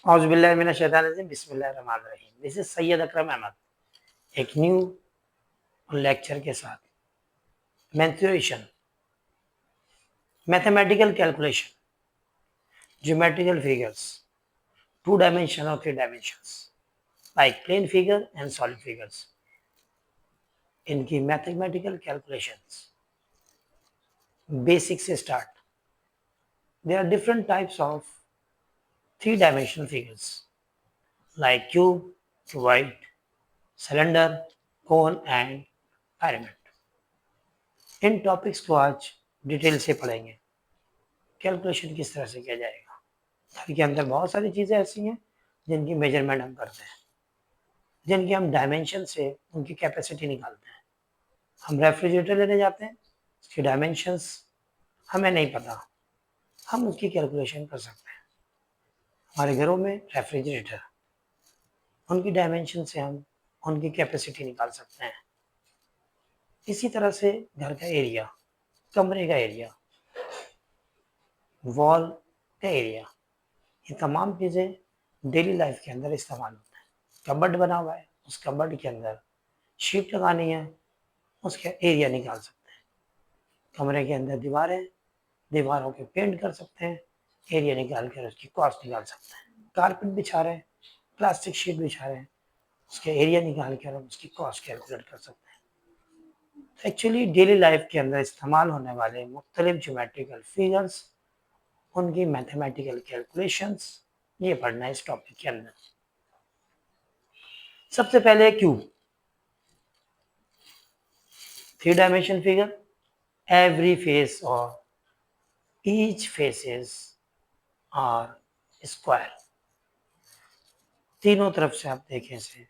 औज़ुबिल्लाहि बिस्मिल्लाहिर्रहमानिर्रहीम। This is Syed Akram Ahmad, एक new lecture के साथ। Mensuration, mathematical calculation, geometrical figures, 2 dimension और 3 dimensions, like plane figure and solid figures. इनकी मैथमेटिकल कैलकुलेशंस बेसिक से start. There are different types of 3 dimensional figures like cube, cuboid, cylinder, cone and pyramid. इन topics को आज detail से पढ़ेंगे। Calculation किस तरह से किया जाएगा। घर के अंदर बहुत सारी चीज़ें ऐसी हैं जिनकी मेजरमेंट हम करते हैं, जिनकी हम डायमेंशन से उनकी कैपेसिटी निकालते हैं। हम रेफ्रिजरेटर लेने जाते हैं, उसकी डायमेंशंस हमें नहीं पता, हम उसकी कैलकुलेशन कर सकते हैं। हमारे घरों में रेफ्रिजरेटर, उनकी डायमेंशन से हम उनकी कैपेसिटी निकाल सकते हैं। इसी तरह से घर का एरिया, कमरे का एरिया, वॉल का एरिया, ये तमाम चीज़ें डेली लाइफ के अंदर इस्तेमाल होता है। कबर्ड बना हुआ है, उस कबर्ड के अंदर शीट लगानी है, उसका एरिया निकाल सकते हैं। कमरे के अंदर दीवारें, दीवारों के पेंट कर सकते हैं, एरिया निकाल कर उसकी कॉस्ट निकाल सकते हैं। कारपेट बिछा रहे हैं, प्लास्टिक शीट बिछा रहे हैं, उसके एरिया निकाल कर हम उसकी कॉस्ट कैलकुलेट कर सकते हैं। एक्चुअली डेली लाइफ के अंदर इस्तेमाल होने वाले मुख्तलिफ ज्योमेट्रिकल फिगर्स, उनकी मैथमेटिकल कैलकुलेशंस, ये पढ़ना है इस टॉपिक के अंदर। सबसे पहले cube, 3 dimension figure. Every face or each faces are square। तीनों तरफ से आप देखें से,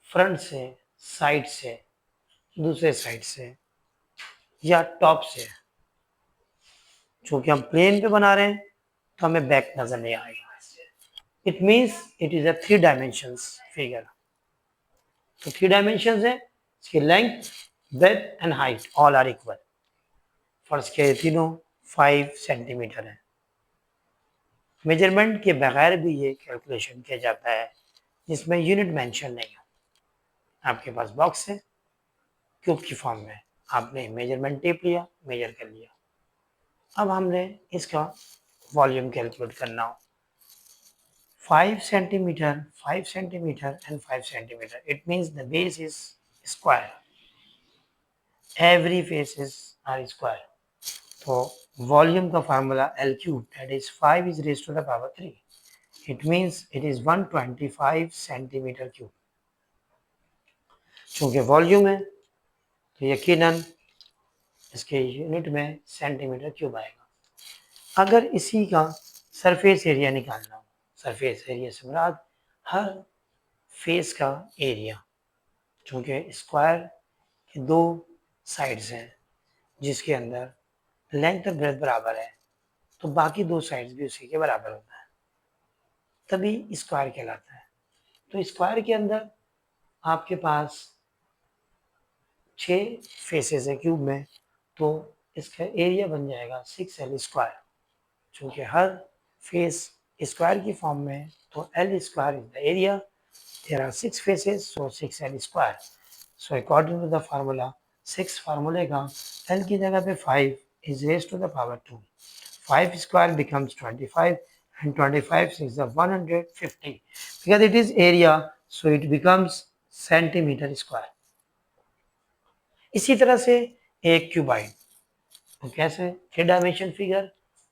फ्रंट से, साइड से, दूसरे साइड से या टॉप से। चूंकि हम प्लेन पे बना रहे हैं तो हमें बैक नजर नहीं आएगा। It means it is a 3 dimensions figure. तो 3 डायमेंशंस है, इसकी length, breadth and height all are equal. First के तीनों 5 सेंटीमीटर है। मेजरमेंट के बगैर भी ये कैलकुलेशन किया जाता है जिसमें यूनिट मेंशन नहीं हो। आपके पास बॉक्स है क्यूब की फॉर्म में, आपने मेजरमेंट टेप लिया, मेजर कर लिया। अब हमने इसका वॉल्यूम कैलकुलेट करना हो, 5 centimetre, 5 centimetre and 5 centimetre. It means the base is square, every faces are square. तो वॉल्यूम का formula L cube, that is 5 is raise to the power 3। It means it is 125 centimetre cube. चूंकि volume है तो यकीनन इसके unit में centimetre cube आएगा। अगर इसी का सरफेस एरिया निकालना हो, सरफेस एरिया से मुराद हर फेस का एरिया, चूँकि स्क्वायर के 2 साइड्स हैं जिसके अंदर लेंथ और ब्रेथ बराबर है, तो बाकी 2 साइड्स भी उसी के बराबर होता है, तभी स्क्वायर कहलाता है। तो स्क्वायर के अंदर आपके पास 6 फेसेस है क्यूब में, तो इसका एरिया बन जाएगा 6L स्क्वायर। चूँकि हर फेस स्क्वायर की फॉर्म में है तो L square is the area. There are 6 faces, so 6L square. So according to the formula, 6 फार्मूले का L की जगह पे 5 is raise to the power 2। 5 square becomes 25 and 25 is the 150 because it is area, so it becomes centimeter square। इसी तरह से एक cuboid, तो कैसे 3 डायमेंशन फिगर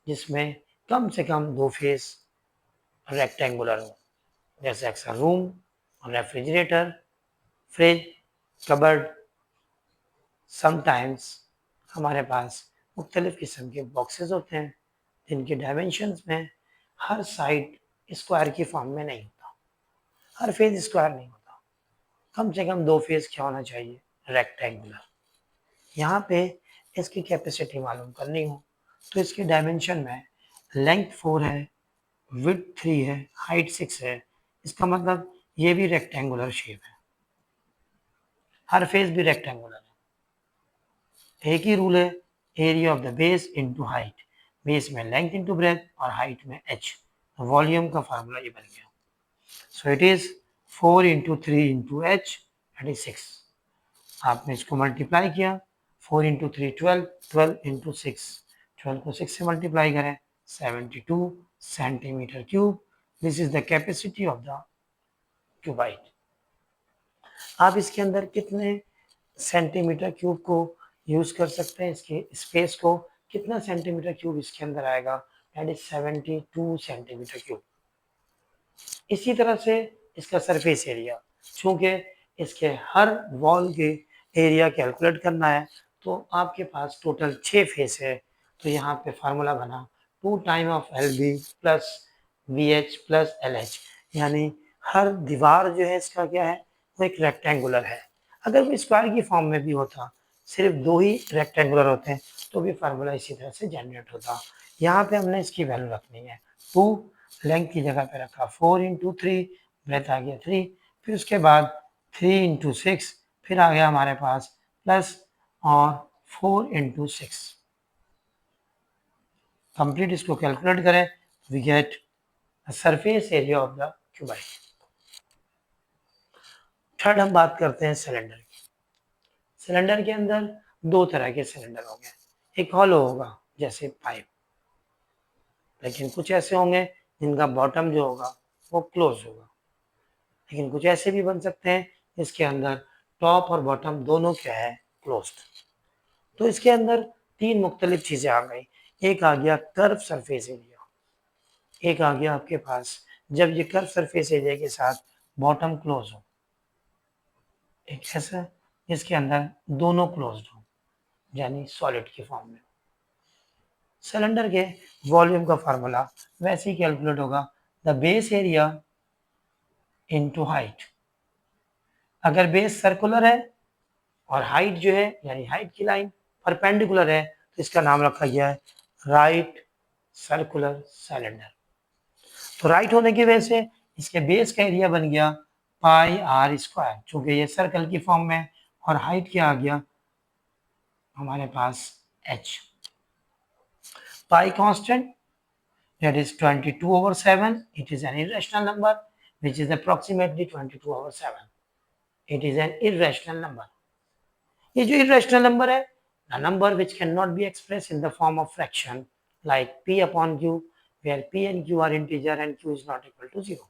जिसमें कम से कम 2 फेस रेक्टेंगुलर हो, जैसे अक्सर room, refrigerator, fridge, cupboard. Sometimes हमारे पास मुख्तलिफ किस्म के बॉक्सेस होते हैं जिनके डायमेंशंस में हर साइड स्क्वायर की फॉर्म में नहीं होता, हर फेस स्क्वायर नहीं होता, कम से कम 2 फेस क्या होना चाहिए, रेक्टेंगुलर। यहाँ पे इसकी कैपेसिटी मालूम करनी हो तो इसके डायमेंशन में लेंथ 4 है, विड्थ 3 है, हाइट 6 है। इसका मतलब ये भी रेक्टेंगुलर शेप है, हर फेस भी रेक्टेंगुलर है। एक ही रूल है, area of the base into height. Base में लेंथ इनटू ब्रेथ और हाइट में h। वॉल्यूम का फार्मूला ये बन गया। So it is 4 into 3 into H that is 6। आपने इसको मल्टीप्लाई किया, 4 इंटू 3 12, 12 इंटू 6, 12 को 6 से मल्टीप्लाई करें, 72 centimetre cube. This is the capacity of the qubit. आप इसके अंदर कितने सेंटीमीटर क्यूब को यूज कर सकते हैं, इसके स्पेस को कितना सेंटीमीटर क्यूब इसके अंदर आएगा, दैट इज 72 सेंटीमीटर क्यूब। इसी तरह से इसका सरफेस एरिया, चूंकि इसके हर वॉल के एरिया कैलकुलेट करना है, तो आपके पास टोटल 6 फेस है, तो यहाँ पे फार्मूला बना 2 time of L B plus V H plus L H, यानी हर दीवार जो है इसका क्या है, वो एक रेक्टेंगुलर है। अगर वो स्क्वायर की फॉर्म में भी होता, सिर्फ 2 ही रेक्टेंगुलर होते हैं, तो भी फार्मूला इसी तरह से जनरेट होता। यहाँ पे हमने इसकी वैल्यू रखनी है 2, लेंथ की जगह पे रखा 4 इंटू 3, ब्रेथ आ गया 3, फिर उसके बाद 3 इंटू 6, फिर आ गया हमारे पास प्लस और 4 इंटू 6। कंप्लीट इसको कैलकुलेट करें, we get surface area of the cuboid. Third हम बात करते हैं सिलेंडर की। सिलेंडर के अंदर दो तरह के सिलेंडर होंगे, एक हॉलो होगा जैसे पाइप, लेकिन कुछ ऐसे होंगे जिनका बॉटम जो होगा वो क्लोज होगा, लेकिन कुछ ऐसे भी बन सकते हैं जिसके अंदर टॉप और बॉटम दोनों क्या है, क्लोज्ड। तो इसके अंदर तीन मुख्तलिफ चीज़ें आ गई। एक आ गया कर्व सरफेस एरिया, एक आ गया आपके पास जब ये कर्व सरफेस एरिया के साथ बॉटम क्लोज हो, एक ऐसा जिसके अंदर दोनों क्लोज्ड हो, यानी सॉलिड की फॉर्म में। सिलेंडर के वॉल्यूम का फार्मूला वैसे ही कैलकुलेट होगा, the base area into height. अगर बेस सर्कुलर है और हाइट जो है यानी हाइट की लाइन परपेंडिकुलर है, तो इसका नाम रखा गया है राइट सर्कुलर सिलेंडर। तो राइट होने की वजह से इसके बेस का एरिया बन गया पाई आर स्क्वायर, चूंकि ये सर्कल की फॉर्म में, और हाइट क्या आ गया हमारे पास h। Pi constant that is 22/7, it is an irrational number which is approximately 22/7, it is an irrational number। ये जो irrational number है, a number which cannot be expressed in the form of fraction like p upon q, where p and q are integer and q is not equal to 0।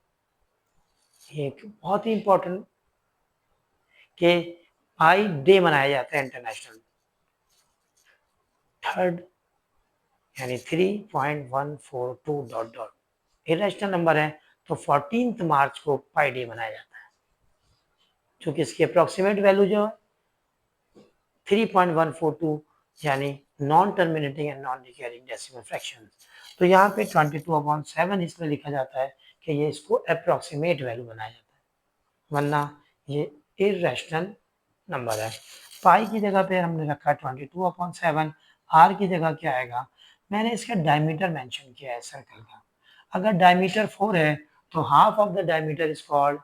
ये एक बहुत ही important कि पाई day मनाया जाता है international, third यानी 3.142 dot dot irrational number है, तो 14 मार्च को पाई डे मनाया जाता है। क्योंकि इसकी अप्रोक्सीमेट वैल्यू जो है 3.142 यानी non terminating and non recurring decimal fraction. तो यहाँ पे 22/7 इसलिए लिखा जाता है कि ये इसको अप्रोक्सीमेट वैल्यू बनाया जाता है, वरना ये इरेशनल नंबर है। पाई की जगह पे हमने रखा 22/7, आर की जगह क्या आएगा, मैंने इसका डायमीटर मेंशन किया है सर्कल का। अगर डायमीटर 4 है तो half of the diameter is called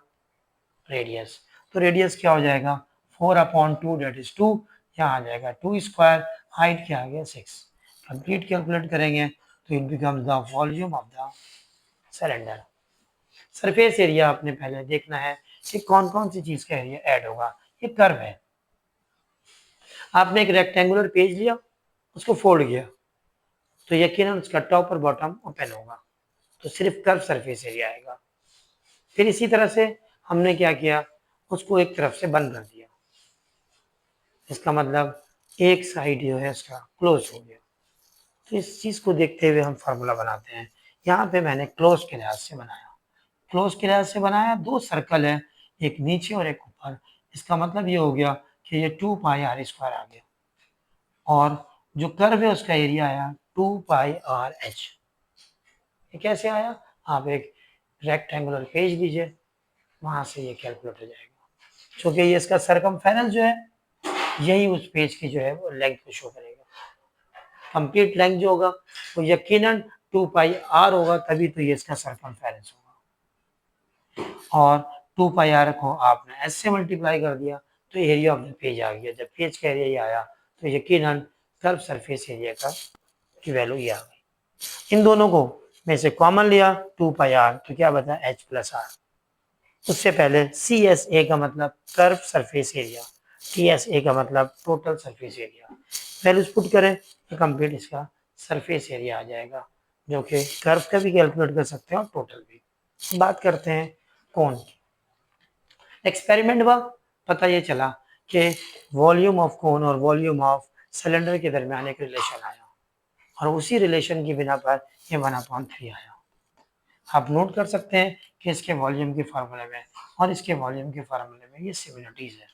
radius. तो रेडियस क्या हो जाएगा 4/2 दैट इज 2, यहाँ आ जाएगा 2 स्क्वायर, हाइट क्या आ गया 6। कंप्लीट कैलकुलेट करेंगे तो it becomes the volume of the cylinder. Surface area आपने पहले देखना है कि कौन कौन सी चीज का एरिया ऐड होगा। ये कर्व है, आपने एक रेक्टेंगुलर पेज लिया, उसको फोल्ड किया, तो यकीनन उसका टॉप और बॉटम ओपन होगा, तो सिर्फ कर्व सरफेस एरिया आएगा। फिर इसी तरह से हमने क्या किया, उसको एक तरफ से बंद कर दिया, इसका मतलब एक साइड जो है इसका क्लोज हो गया। तो इस चीज को देखते हुए हम फार्मूला बनाते हैं। यहाँ पे मैंने क्लोज के लिहाज से बनाया, क्लोज के लिहाज से बनाया, दो सर्कल है, एक नीचे और एक ऊपर। इसका मतलब ये हो गया कि ये 2 पाई आर स्क्वायर आ गया, और जो कर्व है उसका एरिया आया 2 पाई आर एच। ये कैसे आया, आप एक रेक्टेंगुलर पेज लीजिए, वहां से ये कैलकुलेट हो जाएगा। क्योंकि ये इसका सरकमफेरेंस जो है यही उस पेज की जो है वो लेंथ को शो करेगा। कंप्लीट लेंथ जो होगा वो यकीनन 2 पाई आर होगा, तभी तो ये इसका सरकमफेरेंस होगा। और 2 पाई आर को आपने एस से मल्टीप्लाई कर दिया तो एरिया ऑफ द पेज आ गया। जब पेज का एरिया ये आया तो यकीनन कर्व सरफेस एरिया का की वैल्यू ये आ गई। इन दोनों को में से कॉमन लिया 2 पाई आर, तो क्या बता h प्लस आर। उससे पहले सी एस ए का मतलब curve surface area, T S A का मतलब total surface area. Values put करें तो कंप्लीट इसका सरफेस एरिया आ जाएगा, जो कि कर्व का भी कैलकुलेट कर सकते हैं और टोटल भी। बात करते हैं कोन की। एक्सपेरिमेंट हुआ, पता ये चला कि वॉल्यूम ऑफ कोन और वॉल्यूम ऑफ सिलेंडर के दरमियान एक रिलेशन आया, और उसी रिलेशन की बिना पर ये 1/3 आया। आप नोट कर सकते हैं कि इसके वॉल्यूम के फार्मूले में और इसके वॉल्यूम के फार्मूले में ये सिमिलरिटीज है।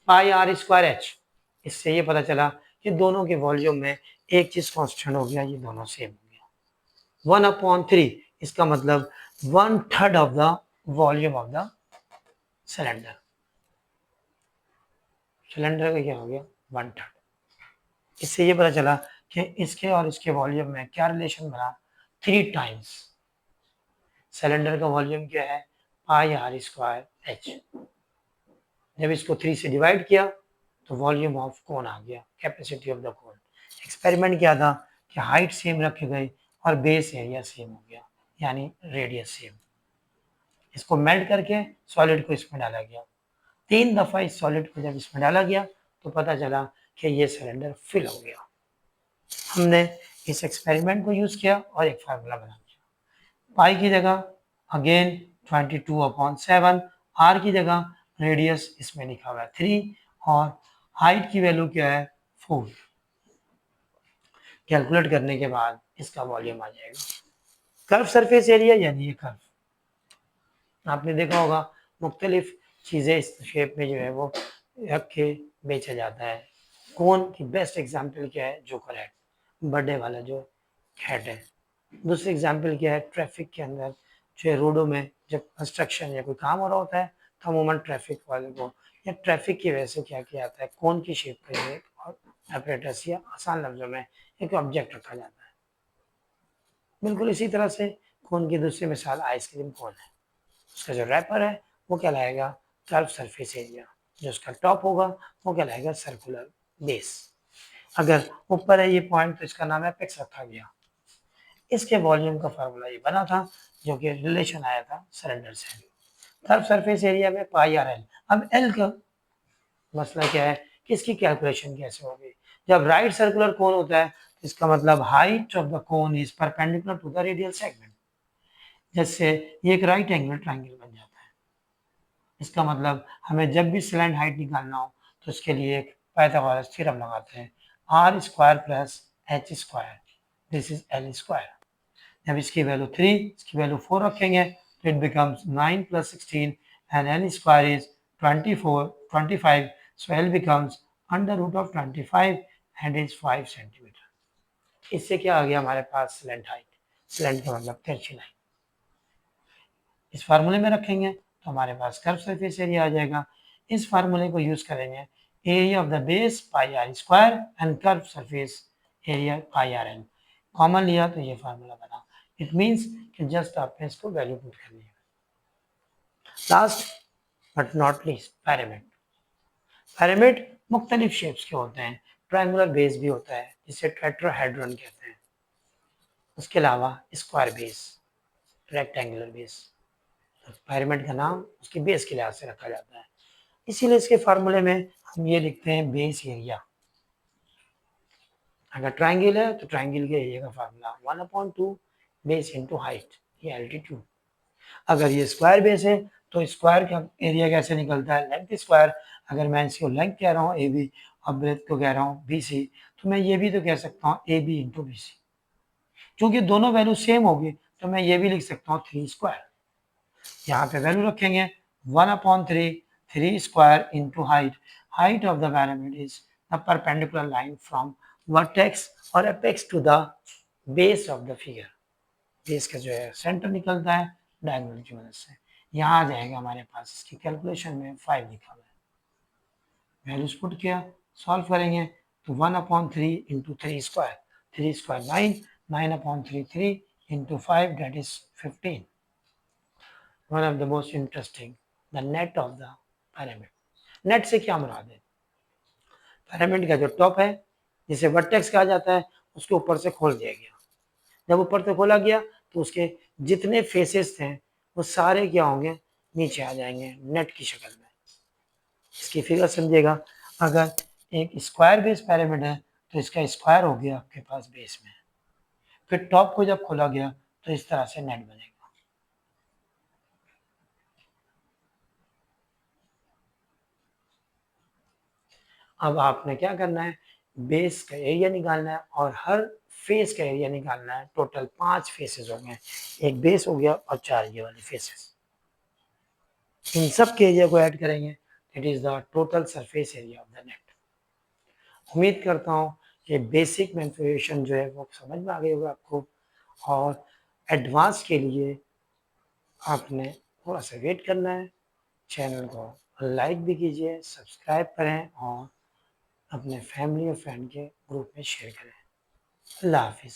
पाई आर स्क्वायर एच, इससे ये पता चला कि दोनों के वॉल्यूम में एक चीज कॉन्स्टेंट हो गया, ये दोनों सेम हो गया। 1/3 इसका मतलब 1/3 of the volume of the cylinder. Cylinder का क्या हो गया 1/3। इससे ये पता चला कि इसके और इसके वॉल्यूम में क्या रिलेशन बना, 3 टाइम्स। सिलेंडर का वॉल्यूम क्या है, पाई आर स्क्वायर एच। जब इसको 3 से डिवाइड किया तो वॉल्यूम ऑफ कोन आ गया, capacity of the cone. Experiment क्या था कि हाइट सेम रखी गई और बेस एरिया सेम हो गया, यानी रेडियस सेम। इसको मेल्ट करके सॉलिड को इसमें डाला गया। 3 दफा इस सॉलिड को जब इसमें डाला गया तो पता चला कि ये सिलेंडर फिल हो गया। हमने इस एक्सपेरिमेंट को यूज किया और एक फार्मूला बना दिया। पाई की जगह अगेन 22/7, आर की जगह रेडियस इसमें लिखा हुआ है 3 और हाइट की वैल्यू क्या है 4। कैलकुलेट करने के बाद इसका वॉल्यूम आ जाएगा। कर्व सरफेस एरिया यानी ये कर्व आपने देखा होगा, मुख्तलिफ चीज़ें इस शेप में जो है वो रख के बेचा जाता है। कोन की बेस्ट एग्जाम्पल क्या है, जोकर हेड, बर्थडे वाला जो हेड है। दूसरी एग्जाम्पल क्या है, ट्रैफिक के अंदर जो है रोडों में जब कंस्ट्रक्शन या कोई काम हो रहा होता है तो अमूमन ट्रैफिक वाले को या ट्रैफिक की वजह से क्या किया जाता है, कोन की शेप का ये apparatus या आसान लफ्जों में एक ऑब्जेक्ट रखा जाता है। बिल्कुल इसी तरह से कोन की दूसरी मिसाल आइसक्रीम कोन है। उसका जो रैपर है वो कहलाएगा कर्व सरफेस एरिया, जो उसका टॉप होगा वो कहलाएगा सर्कुलर बेस। अगर ऊपर है ये पॉइंट तो इसका नाम एपेक्स रखा गया। इसके वॉल्यूम का फार्मूला ये बना था, जो कि रिलेशन आया था सिलेंडर से। कर्व सरफेस एरिया में पाई आर एल। अब एल का मसला क्या है कि इसकी कैलकुलेशन कैसे होगी। जब राइट सर्कुलर कोन होता है तो इसका मतलब height of the cone is perpendicular to the radial segment. जैसे ये एक राइट एंगल ट्रायंगल बन जाता है। इसका मतलब हमें जब भी स्लैंट हाइट निकालना हो तो इसके लिए एक पाइथागोरस थ्योरम लगाते हैं, R square plus H square, this is L square. जब इसकी वैल्यू 3 इसकी वैल्यू 4 रखेंगे तो it becomes 9 + 16 and L square is 25, so L becomes under root of 25 and is 5 centimetre. इससे क्या आ गया हमारे पास स्लैंट हाइट, स्लैंट का मतलब तिरछी लाइन। इस फार्मूले में रखेंगे तो हमारे पास कर्व सरफेस एरिया आ जाएगा। इस फार्मूले को यूज करेंगे, area of the base pi R square and curve surface area pi R N. Common लिया तो ये फार्मूला बना। इट मीन्स कि जस्ट आपने इसको वैल्यू पुट करनी है। Last but not least, pyramid. Pyramid मुख्तलिफ शेप्स के होते हैं, ट्रायंगुलर बेस भी होता है जिसे टेट्राहेड्रॉन कहते हैं। उसके अलावा square base, rectangular base. Pyramid का नाम उसकी बेस के लिहाज से रखा जाता है, इसीलिए इसके फार्मूले में हम ये लिखते हैं बेस एरिया। अगर ट्रायंगल है तो ट्रायंगल के एरिया का फार्मूला 1/2 बेस इंटू हाइट, ये एल्टीट्यूड। अगर ये स्क्वायर बेस है तो स्क्वायर का एरिया कैसे निकलता है, लेंथ स्क्वायर। अगर मैं इसको लेंथ कह रहा हूँ ए बी और ब्रेथ को कह रहा हूँ बी सी, तो मैं ये भी तो कह सकता हूँ A B into B C. क्योंकि दोनों वैल्यू सेम होगी तो मैं ये भी लिख सकता हूँ 3 स्क्वायर। यहाँ पे वैल्यू रखेंगे 1/3 3 square into height. Height of the pyramid is the perpendicular line from vertex और apex to the base of the figure. Base का जो है सेंटर निकलता है डायगोनल की मदद से। यहाँ आ जाएगा हमारे पास, इसकी कैलकुलेशन में 5 लिखा हुआ है। वैल्यूज पुट किया, सॉल्व करेंगे तो 1/3 into 3 square, 3 square 9, 9/3 3 into 5 that is 15। One of the most interesting, the net of the pyramid. Net से क्या मुराद है, पिरामिड का जो टॉप है जिसे वर्टेक्स कहा जाता है उसके ऊपर से खोल दिया गया। जब ऊपर से खोला गया तो उसके जितने फेसेस थे वो सारे क्या होंगे, नीचे आ जाएंगे नेट की शक्ल में। इसकी फिगर समझिएगा, अगर एक स्क्वायर बेस पिरामिड है तो इसका स्क्वायर हो गया आपके पास बेस में, फिर टॉप को जब खोला गया तो इस तरह से नेट बनेगा। अब आपने क्या करना है, बेस का एरिया निकालना है और हर फेस का एरिया निकालना है। टोटल 5 फेसेस हो गए, एक बेस हो गया और 4 ये वाले फेसेस। इन सब के एरिया को ऐड करेंगे, it is the total surface area of the net. उम्मीद करता हूँ कि बेसिक मैनिपुलेशन जो है वो समझ में आ गई होगा आपको, और एडवांस के लिए आपने थोड़ा सा वेट करना है। चैनल को लाइक भी कीजिए, सब्सक्राइब करें और अपने फैमिली और फ्रेंड के ग्रुप में शेयर करें। अल्लाह हाफिज़।